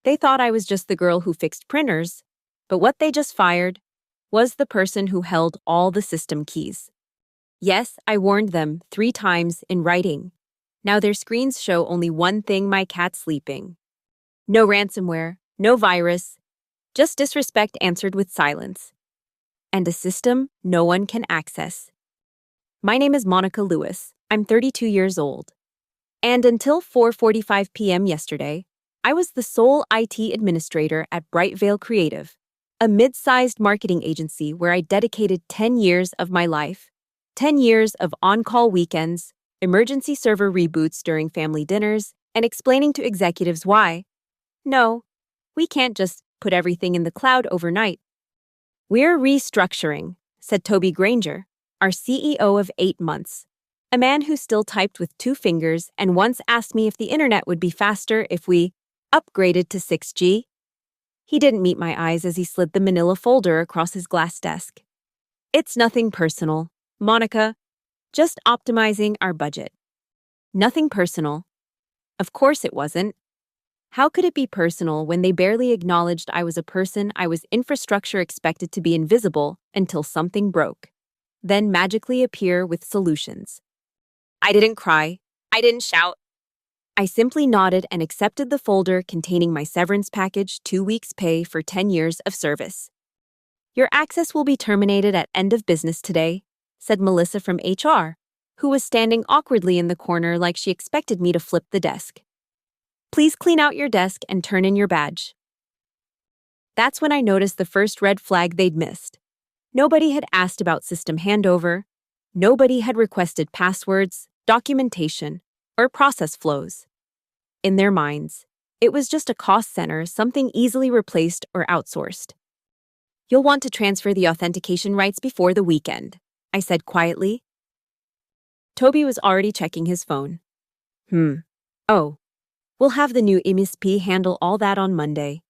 They thought I was just the girl who fixed printers, but what they just fired was the person who held all the system keys. Yes, I warned them 3 times in writing. Now their screens show only one thing: my cat sleeping. No ransomware, no virus, just disrespect answered with silence. And a system no one can access. My name is Monica Lewis. I'm 32 years old. And until 4:45 p.m. yesterday, I was the sole IT administrator at Brightvale Creative, a mid-sized marketing agency where I dedicated 10 years of my life, 10 years of on-call weekends, emergency server reboots during family dinners, and explaining to executives why, no, we can't just put everything in the cloud overnight. We're restructuring, said Toby Granger, our CEO of 8 months, a man who still typed with 2 fingers and once asked me if the internet would be faster if we upgraded to 6G. He didn't meet my eyes as he slid the manila folder across his glass desk. It's nothing personal, Monica. Just optimizing our budget. Nothing personal. Of course it wasn't. How could it be personal when they barely acknowledged I was a person? I was infrastructure expected to be invisible until something broke, then magically appear with solutions. I didn't cry. I didn't shout. I simply nodded and accepted the folder containing my severance package, 2 weeks' pay for 10 years of service. Your access will be terminated at end of business today, said Melissa from HR, who was standing awkwardly in the corner like she expected me to flip the desk. Please clean out your desk and turn in your badge. That's when I noticed the first red flag they'd missed. Nobody had asked about system handover. Nobody had requested passwords, documentation, or process flows. In their minds, it was just a cost center, something easily replaced or outsourced. You'll want to transfer the authentication rights before the weekend, I said quietly. Toby was already checking his phone. Oh, we'll have the new MSP handle all that on Monday.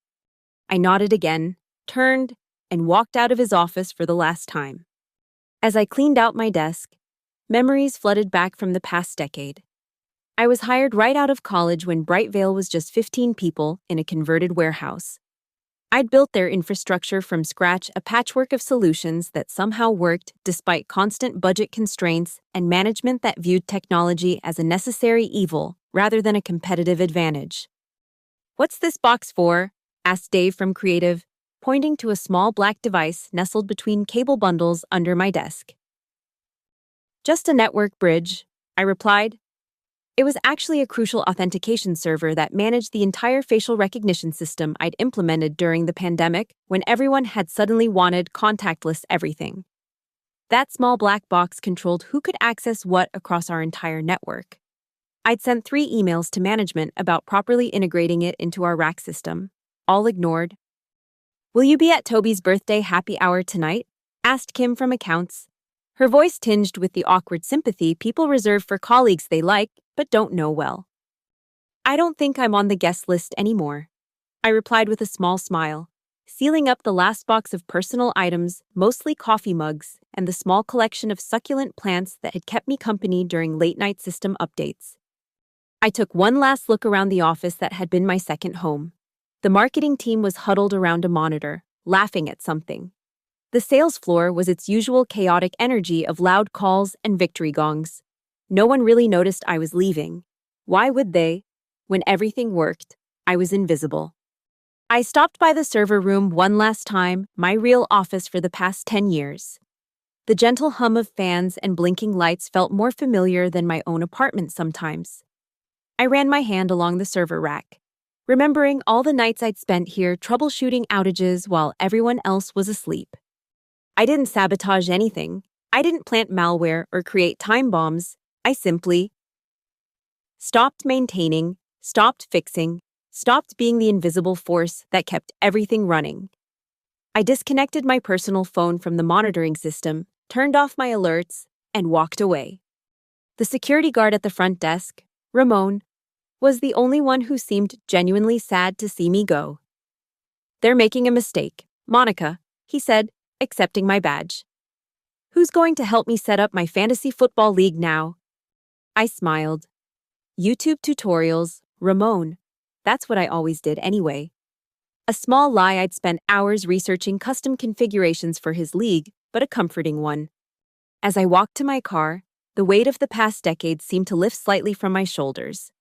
I nodded again, turned, and walked out of his office for the last time. As I cleaned out my desk, memories flooded back from the past decade. I was hired right out of college when Brightvale was just 15 people in a converted warehouse. I'd built their infrastructure from scratch, a patchwork of solutions that somehow worked despite constant budget constraints and management that viewed technology as a necessary evil rather than a competitive advantage. What's this box for? Asked Dave from Creative, pointing to a small black device nestled between cable bundles under my desk. Just a network bridge, I replied. It was actually a crucial authentication server that managed the entire facial recognition system I'd implemented during the pandemic when everyone had suddenly wanted contactless everything. That small black box controlled who could access what across our entire network. I'd sent 3 emails to management about properly integrating it into our rack system, all ignored. Will you be at Toby's birthday happy hour tonight? Asked Kim from accounts, her voice tinged with the awkward sympathy people reserve for colleagues they like but don't know well. I don't think I'm on the guest list anymore, I replied with a small smile, sealing up the last box of personal items, mostly coffee mugs, and the small collection of succulent plants that had kept me company during late-night system updates. I took one last look around the office that had been my second home. The marketing team was huddled around a monitor, laughing at something. The sales floor was its usual chaotic energy of loud calls and victory gongs. No one really noticed I was leaving. Why would they? When everything worked, I was invisible. I stopped by the server room one last time, my real office for the past 10 years. The gentle hum of fans and blinking lights felt more familiar than my own apartment sometimes. I ran my hand along the server rack, remembering all the nights I'd spent here troubleshooting outages while everyone else was asleep. I didn't sabotage anything. I didn't plant malware or create time bombs. I simply stopped maintaining, stopped fixing, stopped being the invisible force that kept everything running. I disconnected my personal phone from the monitoring system, turned off my alerts, and walked away. The security guard at the front desk, Ramon, was the only one who seemed genuinely sad to see me go. They're making a mistake, Monica, he said, accepting my badge. Who's going to help me set up my fantasy football league now? I smiled. YouTube tutorials, Ramon. That's what I always did anyway. A small lie. I'd spent hours researching custom configurations for his league, but a comforting one. As I walked to my car, the weight of the past decade seemed to lift slightly from my shoulders.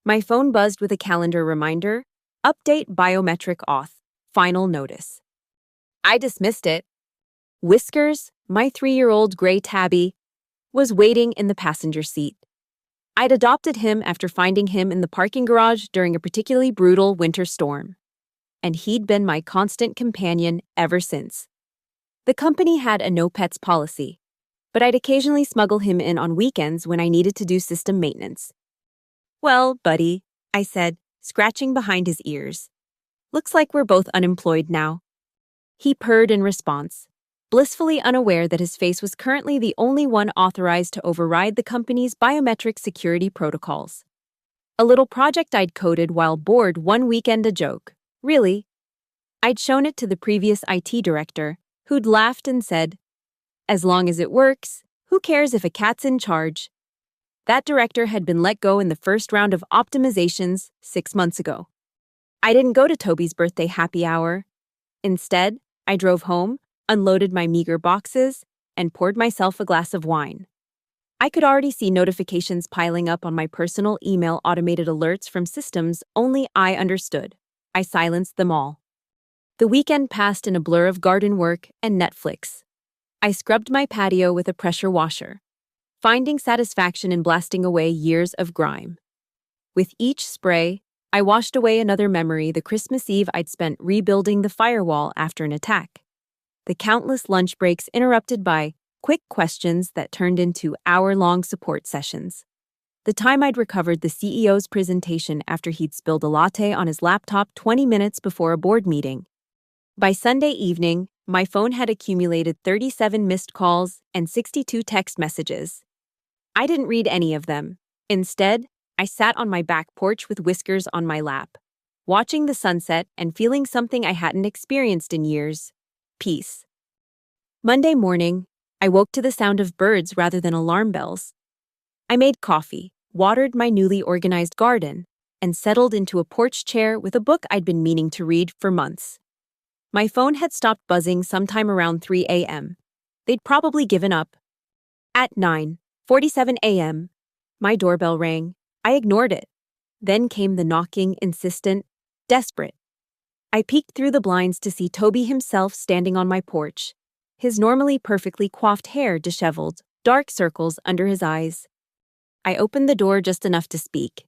My phone buzzed with a calendar reminder: update biometric auth, final notice. I dismissed it. Whiskers, my 3-year-old gray tabby, was waiting in the passenger seat. I'd adopted him after finding him in the parking garage during a particularly brutal winter storm. And he'd been my constant companion ever since. The company had a no-pets policy, but I'd occasionally smuggle him in on weekends when I needed to do system maintenance. "Well, buddy," I said, scratching behind his ears. "Looks like we're both unemployed now." He purred in response, blissfully unaware that his face was currently the only one authorized to override the company's biometric security protocols. A little project I'd coded while bored one weekend, a joke. Really? I'd shown it to the previous IT director, who'd laughed and said, "As long as it works, who cares if a cat's in charge?" That director had been let go in the first round of optimizations 6 months ago. I didn't go to Toby's birthday happy hour. Instead, I drove home, unloaded my meager boxes, and poured myself a glass of wine. I could already see notifications piling up on my personal email, automated alerts from systems only I understood. I silenced them all. The weekend passed in a blur of garden work and Netflix. I scrubbed my patio with a pressure washer, finding satisfaction in blasting away years of grime. With each spray, I washed away another memory: the Christmas Eve I'd spent rebuilding the firewall after an attack. The countless lunch breaks interrupted by quick questions that turned into hour-long support sessions. The time I'd recovered the CEO's presentation after he'd spilled a latte on his laptop 20 minutes before a board meeting. By Sunday evening, my phone had accumulated 37 missed calls and 62 text messages. I didn't read any of them. Instead, I sat on my back porch with Whiskers on my lap, watching the sunset and feeling something I hadn't experienced in years: peace. Monday morning, I woke to the sound of birds rather than alarm bells. I made coffee, watered my newly organized garden, and settled into a porch chair with a book I'd been meaning to read for months. My phone had stopped buzzing sometime around 3 a.m. They'd probably given up. At 9:47 a.m., my doorbell rang. I ignored it. Then came the knocking, insistent, desperate. I peeked through the blinds to see Toby himself standing on my porch, his normally perfectly coiffed hair disheveled, dark circles under his eyes. I opened the door just enough to speak.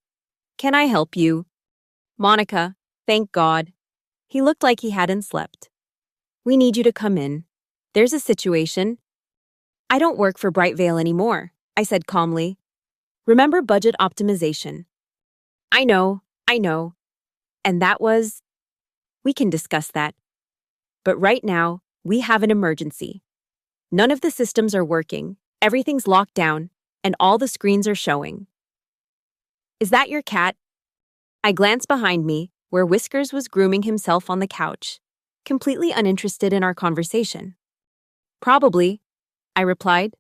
"Can I help you?" "Monica, thank God." He looked like he hadn't slept. "We need you to come in. There's a situation." "I don't work for Brightvale anymore," I said calmly. "Remember budget optimization?" I know. And that was... We can discuss that. But right now, we have an emergency. None of the systems are working, everything's locked down, and all the screens are showing. "Is that your cat?" I glanced behind me, where Whiskers was grooming himself on the couch, completely uninterested in our conversation. "Probably," I replied.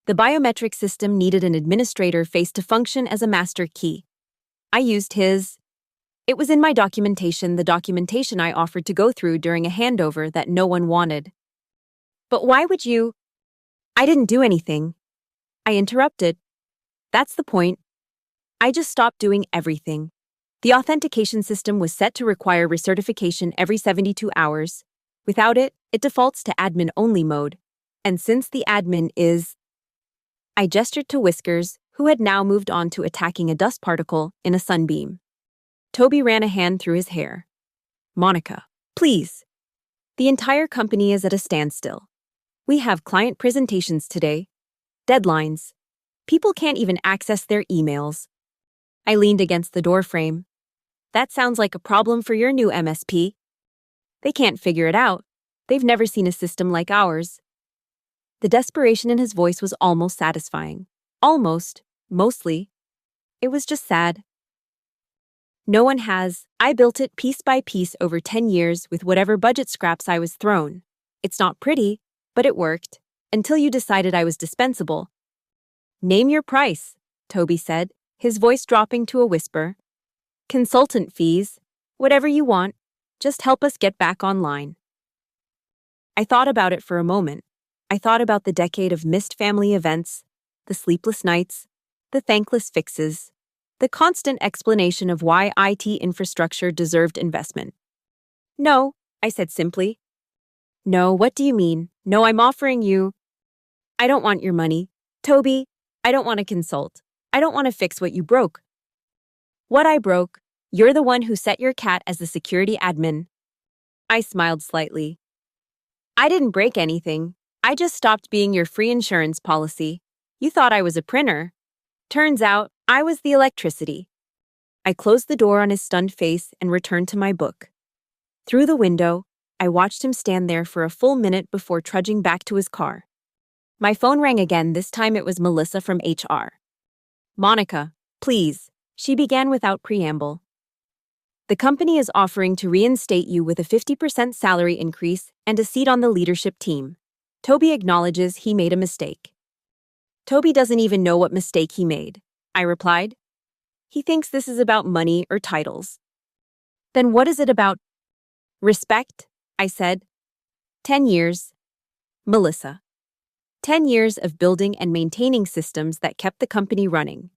The biometric system needed an administrator face to function as a master key. I used his. It was in my documentation, the documentation I offered to go through during a handover that no one wanted. "But why would you..." "I didn't do anything," I interrupted. "That's the point. I just stopped doing everything." The authentication system was set to require recertification every 72 hours. Without it, it defaults to admin-only mode. And since the admin is... I gestured to Whiskers, who had now moved on to attacking a dust particle in a sunbeam. Toby ran a hand through his hair. "Monica, please. The entire company is at a standstill. We have client presentations today, deadlines. People can't even access their emails." I leaned against the doorframe. "That sounds like a problem for your new MSP. They can't figure it out. They've never seen a system like ours." The desperation in his voice was almost satisfying. Almost. Mostly. It was just sad. "No one has. I built it piece by piece over 10 years with whatever budget scraps I was thrown. It's not pretty, but it worked. Until you decided I was dispensable." "Name your price," Toby said, his voice dropping to a whisper. "Consultant fees. Whatever you want." Just help us get back online. I thought about it for a moment. I thought about the decade of missed family events, the sleepless nights, the thankless fixes, the constant explanation of why IT infrastructure deserved investment. No, I said simply. No, what do you mean? No, I'm offering you. I don't want your money. Toby, I don't want to consult. I don't want to fix what you broke. What I broke? You're the one who set your cat as the security admin. I smiled slightly. I didn't break anything. I just stopped being your free insurance policy. You thought I was a printer. Turns out, I was the electricity. I closed the door on his stunned face and returned to my book. Through the window, I watched him stand there for a full minute before trudging back to his car. My phone rang again. This time it was Melissa from HR. Monica, please, she began without preamble. The company is offering to reinstate you with a 50% salary increase and a seat on the leadership team. Toby acknowledges he made a mistake. Toby doesn't even know what mistake he made, I replied. He thinks this is about money or titles. Then what is it about? Respect, I said. 10 years. Melissa. 10 years of building and maintaining systems that kept the company running.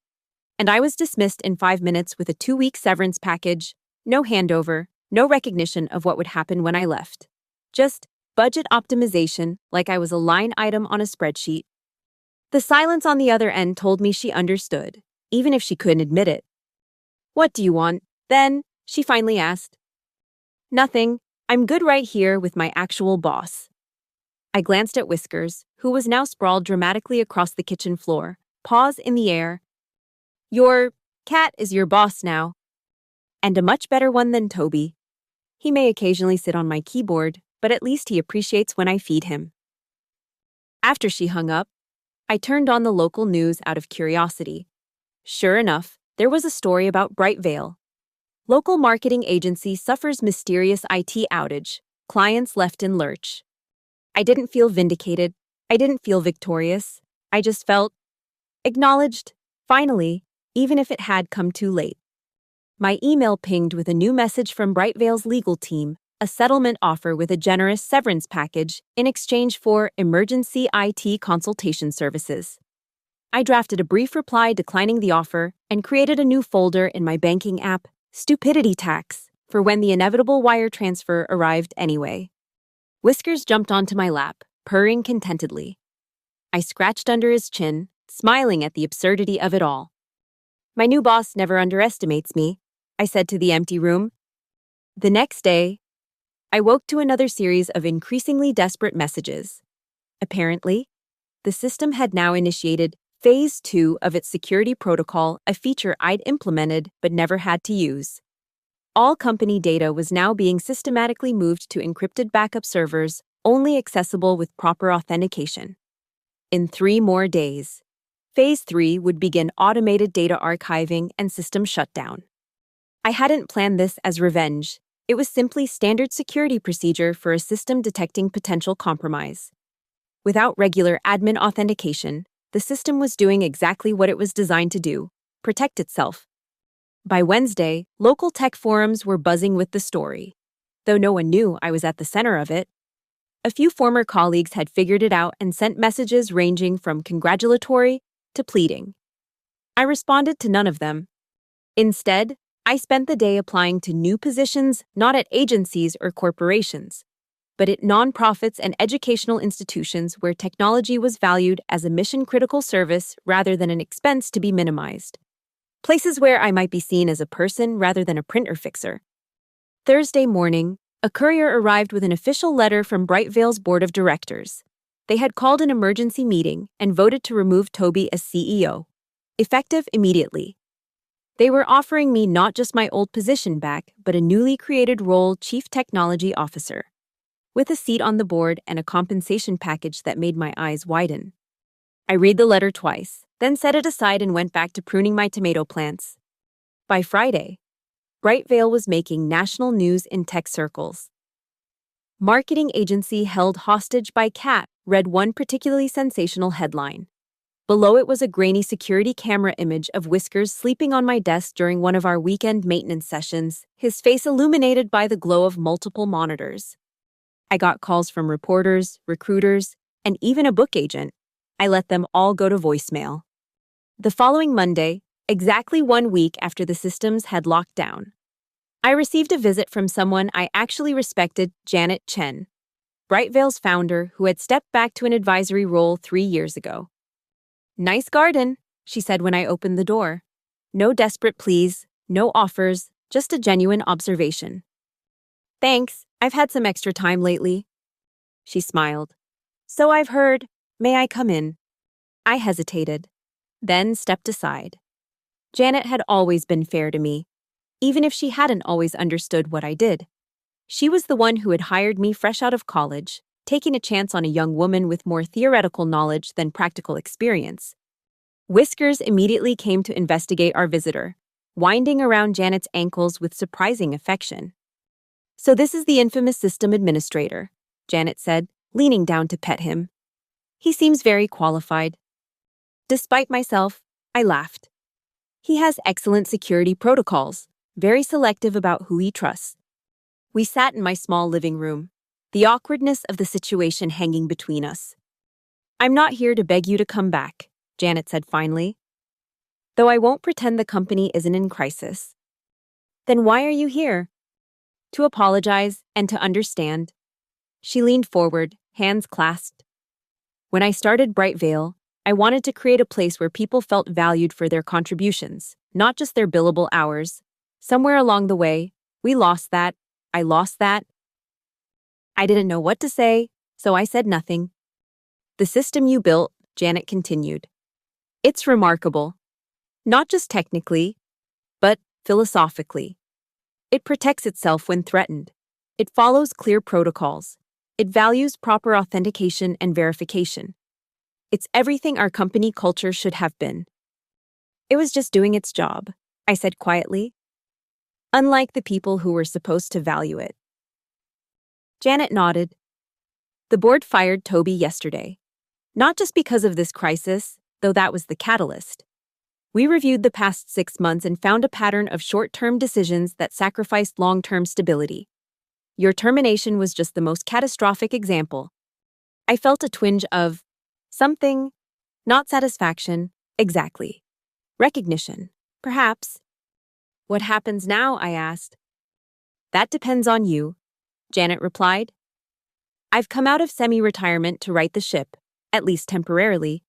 And I was dismissed in 5 minutes with a 2-week severance package, no handover, no recognition of what would happen when I left. Just budget optimization like I was a line item on a spreadsheet. The silence on the other end told me she understood, even if she couldn't admit it. What do you want, then? She finally asked. Nothing. I'm good right here with my actual boss. I glanced at Whiskers, who was now sprawled dramatically across the kitchen floor, paws in the air. Your cat is your boss now. And a much better one than Toby. He may occasionally sit on my keyboard, but at least he appreciates when I feed him. After she hung up, I turned on the local news out of curiosity. Sure enough, there was a story about Brightvale. Local marketing agency suffers mysterious IT outage, clients left in lurch. I didn't feel vindicated. I didn't feel victorious. I just felt acknowledged, finally, even if it had come too late. My email pinged with a new message from Brightvale's legal team, a settlement offer with a generous severance package in exchange for emergency IT consultation services. I drafted a brief reply declining the offer and created a new folder in my banking app, Stupidity Tax, for when the inevitable wire transfer arrived anyway. Whiskers jumped onto my lap, purring contentedly. I scratched under his chin, smiling at the absurdity of it all. My new boss never underestimates me, I said to the empty room. The next day, I woke to another series of increasingly desperate messages. Apparently, the system had now initiated Phase 2 of its security protocol, a feature I'd implemented but never had to use. All company data was now being systematically moved to encrypted backup servers, only accessible with proper authentication. In 3 more days, Phase 3 would begin automated data archiving and system shutdown. I hadn't planned this as revenge. It was simply standard security procedure for a system detecting potential compromise. Without regular admin authentication, the system was doing exactly what it was designed to do: protect itself. By Wednesday, local tech forums were buzzing with the story, though no one knew I was at the center of it. A few former colleagues had figured it out and sent messages ranging from congratulatory to pleading. I responded to none of them. Instead, I spent the day applying to new positions not at agencies or corporations, but at nonprofits and educational institutions where technology was valued as a mission-critical service rather than an expense to be minimized. Places where I might be seen as a person rather than a printer fixer. Thursday morning, a courier arrived with an official letter from Brightvale's board of directors. They had called an emergency meeting and voted to remove Toby as CEO, effective immediately. They were offering me not just my old position back, but a newly created role, Chief Technology Officer, with a seat on the board and a compensation package that made my eyes widen. I read the letter twice, then set it aside and went back to pruning my tomato plants. By Friday, Brightvale was making national news in tech circles. Marketing agency held hostage by cat, read one particularly sensational headline. Below it was a grainy security camera image of Whiskers sleeping on my desk during one of our weekend maintenance sessions, his face illuminated by the glow of multiple monitors. I got calls from reporters, recruiters, and even a book agent. I let them all go to voicemail. The following Monday, exactly 1 week after the systems had locked down, I received a visit from someone I actually respected, Janet Chen, Brightveil's founder who had stepped back to an advisory role 3 years ago. "Nice garden," she said when I opened the door. No desperate pleas, no offers, just a genuine observation. "Thanks, I've had some extra time lately." She smiled. "So I've heard. May I come in?" I hesitated, then stepped aside. Janet had always been fair to me, even if she hadn't always understood what I did. She was the one who had hired me fresh out of college, taking a chance on a young woman with more theoretical knowledge than practical experience. Whiskers immediately came to investigate our visitor, winding around Janet's ankles with surprising affection. "So this is the infamous system administrator," Janet said, leaning down to pet him. "He seems very qualified." Despite myself, I laughed. "He has excellent security protocols, very selective about who he trusts." We sat in my small living room, the awkwardness of the situation hanging between us. "I'm not here to beg you to come back," Janet said finally. "Though I won't pretend the company isn't in crisis." "Then why are you here?" "To apologize and to understand." She leaned forward, hands clasped. "When I started Brightveil, I wanted to create a place where people felt valued for their contributions, not just their billable hours. Somewhere along the way, we lost that. I lost that. I didn't know what to say, so I said nothing." "The system you built," Janet continued, "it's remarkable. Not just technically, but philosophically. It protects itself when threatened. It follows clear protocols. It values proper authentication and verification. It's everything our company culture should have been." "It was just doing its job," I said quietly. "Unlike the people who were supposed to value it." Janet nodded. "The board fired Toby yesterday. Not just because of this crisis, though that was the catalyst. We reviewed the past 6 months and found a pattern of short-term decisions that sacrificed long-term stability. Your termination was just the most catastrophic example." I felt a twinge of something, not satisfaction, exactly. Recognition, perhaps. "What happens now?" I asked. "That depends on you," Janet replied. "I've come out of semi-retirement to right the ship, at least temporarily.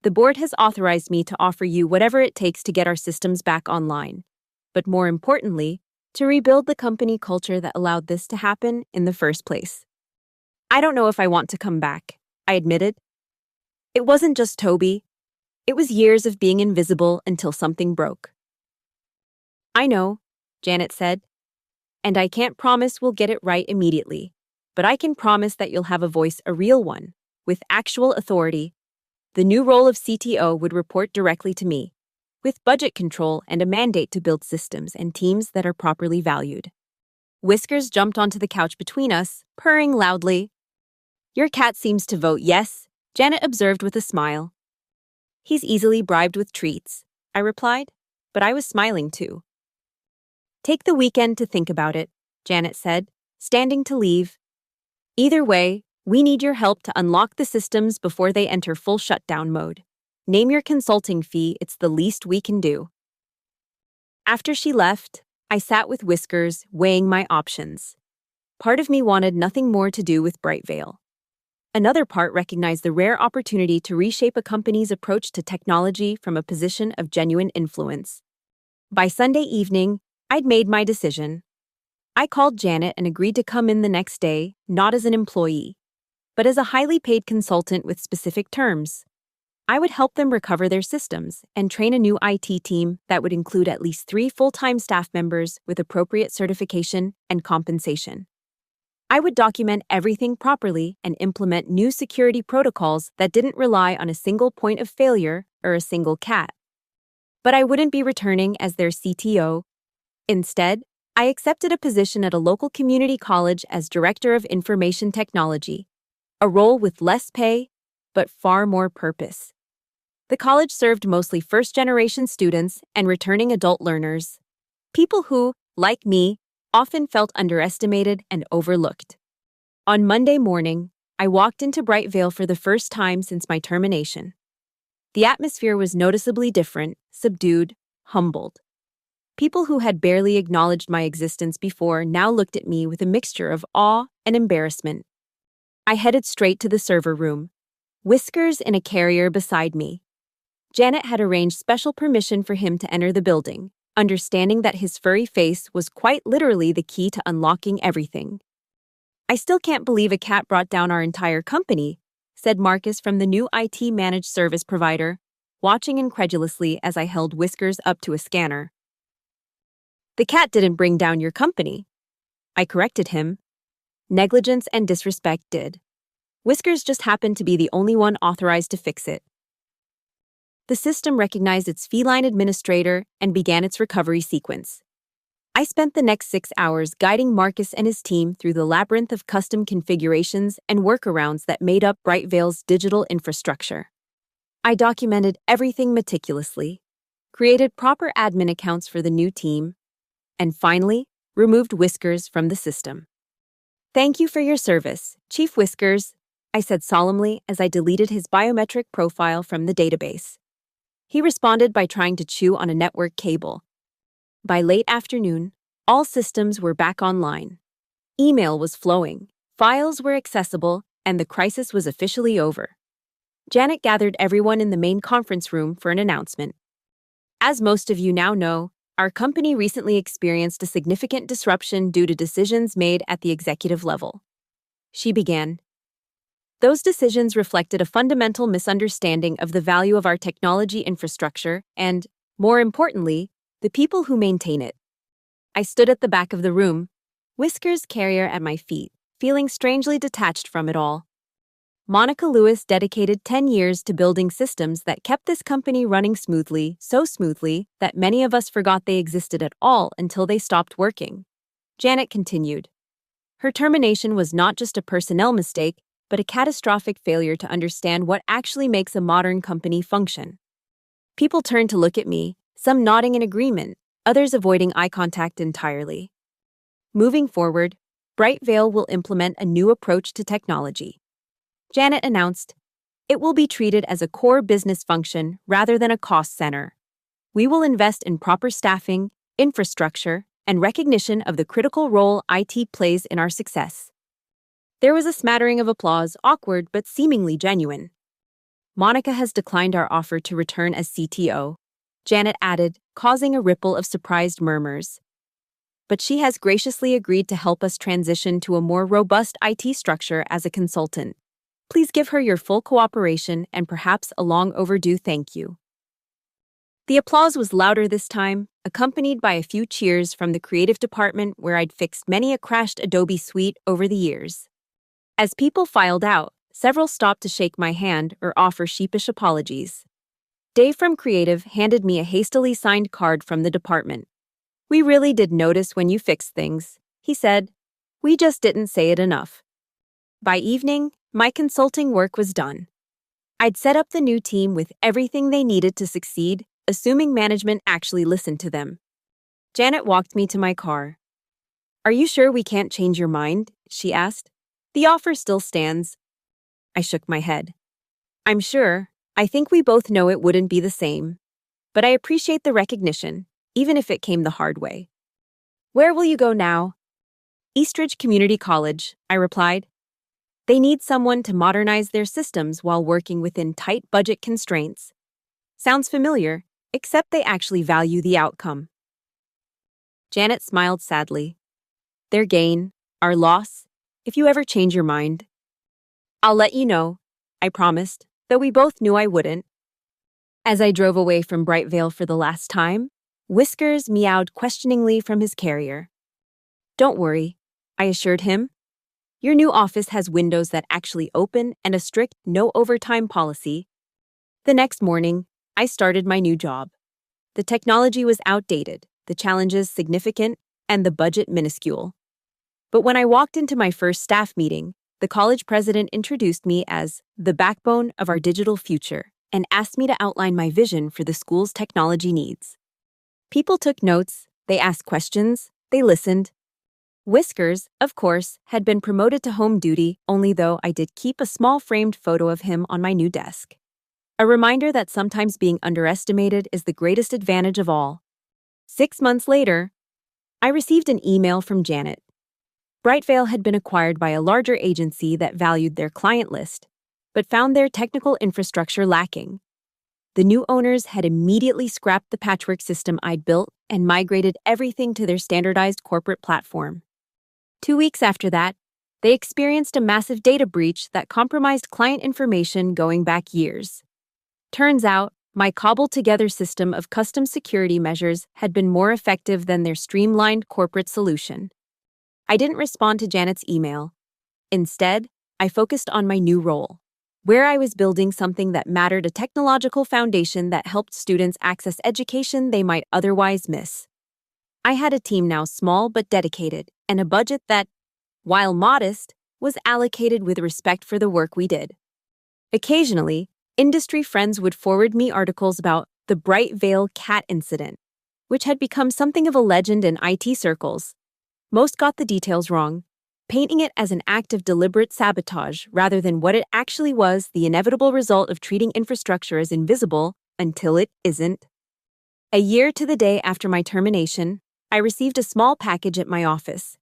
The board has authorized me to offer you whatever it takes to get our systems back online, but more importantly, to rebuild the company culture that allowed this to happen in the first place." "I don't know if I want to come back," I admitted. "It wasn't just Toby. It was years of being invisible until something broke." "I know," Janet said, "and I can't promise we'll get it right immediately, but I can promise that you'll have a voice, a real one, with actual authority. The new role of CTO would report directly to me, with budget control and a mandate to build systems and teams that are properly valued." Whiskers jumped onto the couch between us, purring loudly. "Your cat seems to vote yes," Janet observed with a smile. "He's easily bribed with treats," I replied, but I was smiling too. "Take the weekend to think about it," Janet said, standing to leave. "Either way, we need your help to unlock the systems before they enter full shutdown mode. Name your consulting fee, it's the least we can do." After she left, I sat with Whiskers, weighing my options. Part of me wanted nothing more to do with Brightveil. Another part recognized the rare opportunity to reshape a company's approach to technology from a position of genuine influence. By Sunday evening, I'd made my decision. I called Janet and agreed to come in the next day, not as an employee, but as a highly paid consultant with specific terms. I would help them recover their systems and train a new IT team that would include at least 3 full-time staff members with appropriate certification and compensation. I would document everything properly and implement new security protocols that didn't rely on a single point of failure or a single cat. But I wouldn't be returning as their CTO. Instead, I accepted a position at a local community college as Director of Information Technology, a role with less pay, but far more purpose. The college served mostly first-generation students and returning adult learners, people who, like me, often felt underestimated and overlooked. On Monday morning, I walked into Brightvale for the first time since my termination. The atmosphere was noticeably different, subdued, humbled. People who had barely acknowledged my existence before now looked at me with a mixture of awe and embarrassment. I headed straight to the server room, Whiskers in a carrier beside me. Janet had arranged special permission for him to enter the building, understanding that his furry face was quite literally the key to unlocking everything. "I still can't believe a cat brought down our entire company," said Marcus from the new IT managed service provider, watching incredulously as I held Whiskers up to a scanner. "The cat didn't bring down your company," I corrected him. "Negligence and disrespect did. Whiskers just happened to be the only one authorized to fix it." The system recognized its feline administrator and began its recovery sequence. I spent the next 6 hours guiding Marcus and his team through the labyrinth of custom configurations and workarounds that made up Brightvale's digital infrastructure. I documented everything meticulously, created proper admin accounts for the new team, and finally, removed Whiskers from the system. "Thank you for your service, Chief Whiskers," I said solemnly as I deleted his biometric profile from the database. He responded by trying to chew on a network cable. By late afternoon, all systems were back online. Email was flowing, files were accessible, and the crisis was officially over. Janet gathered everyone in the main conference room for an announcement. "As most of you now know, our company recently experienced a significant disruption due to decisions made at the executive level," she began. "Those decisions reflected a fundamental misunderstanding of the value of our technology infrastructure and, more importantly, the people who maintain it." I stood at the back of the room, Whiskers carrier at my feet, feeling strangely detached from it all. Monica Lewis dedicated 10 years to building systems that kept this company running smoothly, so smoothly that many of us forgot they existed at all until they stopped working. Janet continued. Her termination was not just a personnel mistake, but a catastrophic failure to understand what actually makes a modern company function. People turned to look at me, some nodding in agreement, others avoiding eye contact entirely. Moving forward, Brightvale will implement a new approach to technology. Janet announced, "It will be treated as a core business function rather than a cost center. We will invest in proper staffing, infrastructure, and recognition of the critical role IT plays in our success." There was a smattering of applause, awkward but seemingly genuine. "Monica has declined our offer to return as CTO," Janet added, causing a ripple of surprised murmurs. "But she has graciously agreed to help us transition to a more robust IT structure as a consultant. Please give her your full cooperation and perhaps a long overdue thank you." The applause was louder this time, accompanied by a few cheers from the creative department where I'd fixed many a crashed Adobe suite over the years. As people filed out, several stopped to shake my hand or offer sheepish apologies. Dave from Creative handed me a hastily signed card from the department. "We really did notice when you fixed things," he said. "We just didn't say it enough." By evening, my consulting work was done. I'd set up the new team with everything they needed to succeed, assuming management actually listened to them. Janet walked me to my car. "Are you sure we can't change your mind?" she asked. "The offer still stands." I shook my head. "I'm sure. I think we both know it wouldn't be the same. But I appreciate the recognition, even if it came the hard way." "Where will you go now?" "Eastridge Community College," I replied. "They need someone to modernize their systems while working within tight budget constraints." Sounds familiar, except they actually value the outcome. Janet smiled sadly. "Their gain, our loss, if you ever change your mind." "I'll let you know," I promised, though we both knew I wouldn't. As I drove away from Brightvale for the last time, Whiskers meowed questioningly from his carrier. "Don't worry," I assured him. "Your new office has windows that actually open and a strict no overtime policy." The next morning, I started my new job. The technology was outdated, the challenges significant, and the budget minuscule. But when I walked into my first staff meeting, the college president introduced me as the backbone of our digital future, and asked me to outline my vision for the school's technology needs. People took notes, they asked questions, they listened. Whiskers, of course, had been promoted to home duty, only though I did keep a small framed photo of him on my new desk. A reminder that sometimes being underestimated is the greatest advantage of all. 6 months later, I received an email from Janet. Brightvale had been acquired by a larger agency that valued their client list, but found their technical infrastructure lacking. The new owners had immediately scrapped the patchwork system I'd built and migrated everything to their standardized corporate platform. 2 weeks after that, they experienced a massive data breach that compromised client information going back years. Turns out, my cobbled-together system of custom security measures had been more effective than their streamlined corporate solution. I didn't respond to Janet's email. Instead, I focused on my new role, where I was building something that mattered, a technological foundation that helped students access education they might otherwise miss. I had a team now small but dedicated, and a budget that, while modest, was allocated with respect for the work we did. Occasionally, industry friends would forward me articles about the Brightvale cat incident, which had become something of a legend in IT circles. Most got the details wrong, painting it as an act of deliberate sabotage rather than what it actually was, the inevitable result of treating infrastructure as invisible until it isn't. A year to the day after my termination, I received a small package at my office.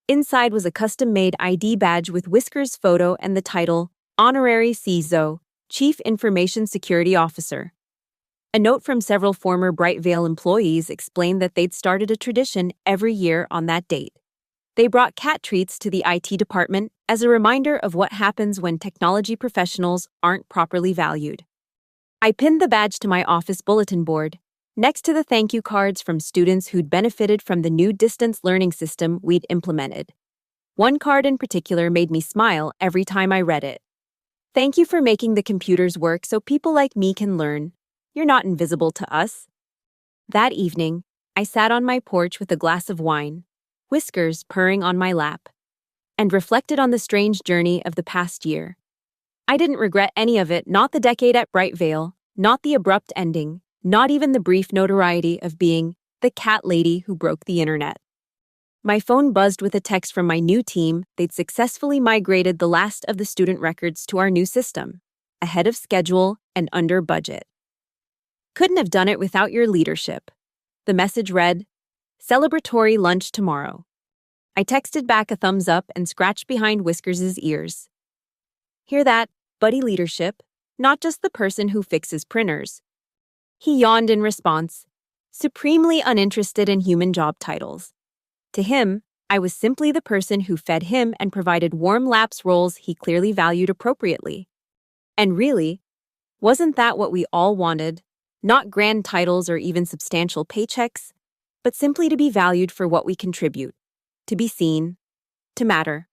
Inside was a custom-made ID badge with Whisker's photo and the title, Honorary CISO, Chief Information Security Officer. A note from several former Brightvale employees explained that they'd started a tradition every year on that date. They brought cat treats to the IT department as a reminder of what happens when technology professionals aren't properly valued. I pinned the badge to my office bulletin board, next to the thank you cards from students who'd benefited from the new distance learning system we'd implemented. One card in particular made me smile every time I read it. Thank you for making the computers work so people like me can learn. You're not invisible to us. That evening, I sat on my porch with a glass of wine, Whiskers purring on my lap, and reflected on the strange journey of the past year. I didn't regret any of it, not the decade at Brightvale, not the abrupt ending, not even the brief notoriety of being the cat lady who broke the internet. My phone buzzed with a text from my new team. They'd successfully migrated the last of the student records to our new system, ahead of schedule and under budget. Couldn't have done it without your leadership. The message read, celebratory lunch tomorrow. I texted back a thumbs up and scratched behind Whiskers' ears. Hear that, buddy leadership, not just the person who fixes printers. He yawned in response, supremely uninterested in human job titles. To him, I was simply the person who fed him and provided warm laps roles he clearly valued appropriately. And really, wasn't that what we all wanted? Not grand titles or even substantial paychecks, but simply to be valued for what we contribute, to be seen, to matter.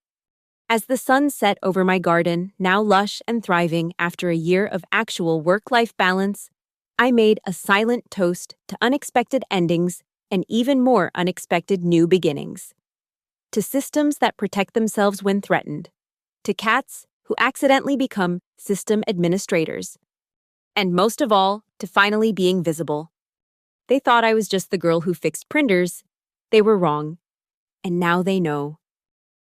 As the sun set over my garden, now lush and thriving after a year of actual work-life balance, I made a silent toast to unexpected endings and even more unexpected new beginnings. To systems that protect themselves when threatened. To cats who accidentally become system administrators. And most of all, to finally being visible. They thought I was just the girl who fixed printers. They were wrong. And now they know.